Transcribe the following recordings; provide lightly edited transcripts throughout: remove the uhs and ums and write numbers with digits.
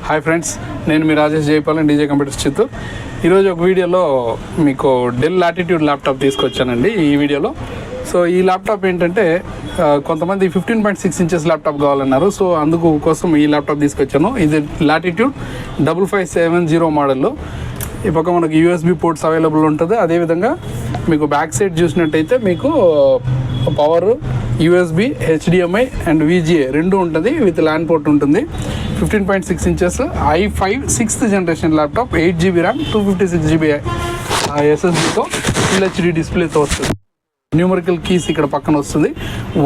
Hi friends, నేను మీ Rajesh Jaipal DJ computers Chittoor. ఈరోజు ఒక వీడియోలో మీకు డెల్ లాటిట్యూడ్ ల్యాప్టాప్ తీసుకొచ్చానండి ఈ వీడియోలో. సో ఈ ల్యాప్టాప్ ఏంటంటే కొంతమంది 15.6 ఇంచెస్ ల్యాప్టాప్ కావాలన్నారు. సో అందుకు కోసం ఈ ల్యాప్టాప్ తీసుకొచ్చాను. ఇది లాటిట్యూడ్ 5570 మోడల్లో. ఈ పక్క మనకు యూఎస్బి పోర్ట్స్ అవైలబుల్ ఉంటుంది. అదేవిధంగా మీకు బ్యాక్ సైడ్ చూసినట్టయితే మీకు power, USB, HDMI and VGA రెండు ఉంటుంది. విత్ ల్యాన్ పోర్ట్ ఉంటుంది. 15.6 inches i5 6th generation laptop, 8GB RAM, 256GB ఎస్ఎస్డితో ఫుల్ హెచ్డి డిస్ప్లేతో వస్తుంది. న్యూమరికల్ కీస్ ఇక్కడ పక్కన వస్తుంది.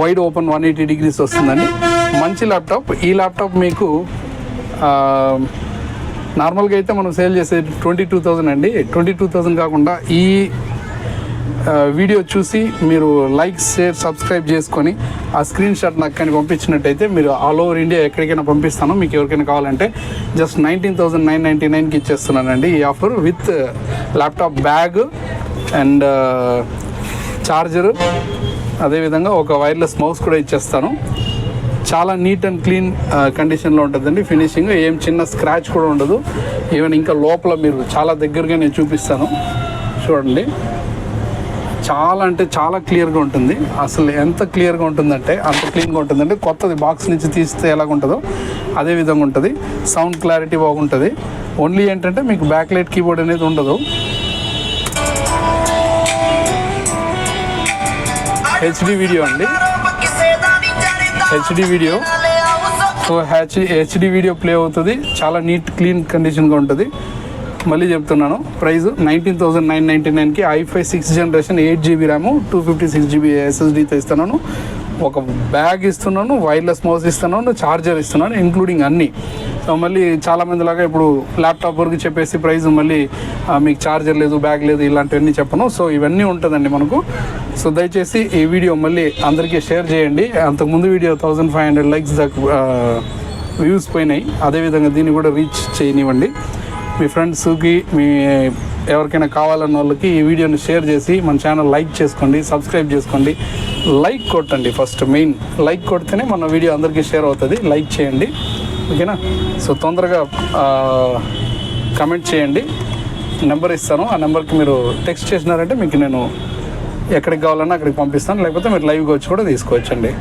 వైడ్ ఓపెన్ 180 degrees వస్తుందండి. మంచి ల్యాప్టాప్. ఈ ల్యాప్టాప్ మీకు నార్మల్గా అయితే మనం సేల్ చేసేది 22,000 అండి. 22,000 కాకుండా ఈ వీడియో చూసి మీరు లైక్, షేర్, సబ్స్క్రైబ్ చేసుకొని ఆ స్క్రీన్ షాట్ నాకు కానీ పంపించినట్టయితే మీరు ఆల్ ఓవర్ ఇండియా ఎక్కడికైనా పంపిస్తాను. మీకు ఎవరికైనా కావాలంటే జస్ట్ 19,999కి ఇచ్చేస్తున్నానండి ఈ offer. With laptop bag and charger, అదేవిధంగా ఒక వైర్లెస్ మౌస్ కూడా ఇచ్చేస్తాను. చాలా నీట్ అండ్ క్లీన్ కండిషన్లో ఉంటుందండి. ఫినిషింగ్ ఏం చిన్న స్క్రాచ్ కూడా ఉండదు. ఈవెన్ ఇంకా లోపల మీరు చాలా దగ్గరగా నేను చూపిస్తాను చూడండి. చాలా అంటే చాలా క్లియర్గా ఉంటుంది. అసలు ఎంత క్లియర్గా ఉంటుందంటే అంత క్లీన్గా ఉంటుందండి. కొత్తది బాక్స్ నుంచి తీస్తే ఎలాగ ఉంటుందో అదే విధంగా ఉంటుంది. సౌండ్ క్లారిటీ బాగుంటుంది. ఓన్లీ ఏంటంటే మీకు బ్యాక్ లైట్ కీబోర్డ్ అనేది ఉండదు. హెచ్డి వీడియో అండి, HD video. So HD video play అవుతుంది. చాలా నీట్ క్లీన్ కండిషన్గా ఉంటుంది. మళ్ళీ చెప్తున్నాను, ప్రైస్ 19,999కి i5 6th generation 8GB RAM, 256GB ఎస్ఎస్డితో ఇస్తున్నాను. ఒక బ్యాగ్ ఇస్తున్నాను, వైర్లెస్ మౌస్ ఇస్తున్నాను, చార్జర్ ఇస్తున్నాను, ఇంక్లూడింగ్ అన్నీ. సో మళ్ళీ చాలామంది లాగా ఇప్పుడు ల్యాప్టాప్ వరకు చెప్పేసి ప్రైస్ మళ్ళీ మీకు చార్జర్ లేదు, బ్యాగ్ లేదు, ఇలాంటివన్నీ చెప్పను. సో ఇవన్నీ ఉంటుందండి మనకు. సో దయచేసి ఈ వీడియో మళ్ళీ అందరికీ షేర్ చేయండి. అంతకుముందు వీడియో 1500 లైక్స్ దాకా వ్యూస్ పోయినాయి. అదేవిధంగా దీన్ని కూడా రీచ్ చేయనివ్వండి. మీ ఫ్రెండ్స్కి, మీ ఎవరికైనా కావాలన్న వాళ్ళకి ఈ వీడియోని షేర్ చేసి మన ఛానల్ లైక్ చేసుకోండి, సబ్స్క్రైబ్ చేసుకోండి. లైక్ కొట్టండి. ఫస్ట్ మెయిన్ లైక్ కొడితేనే మన వీడియో అందరికీ షేర్ అవుతుంది. లైక్ చేయండి, ఓకేనా? సో తొందరగా కమెంట్ చేయండి. నెంబర్ ఇస్తాను. ఆ నెంబర్కి మీరు టెక్స్ట్ చేసినారంటే మీకు నేను ఎక్కడికి కావాలన్నా అక్కడికి పంపిస్తాను. లేకపోతే మీరు లైవ్గా వచ్చి కూడా తీసుకోవచ్చండి.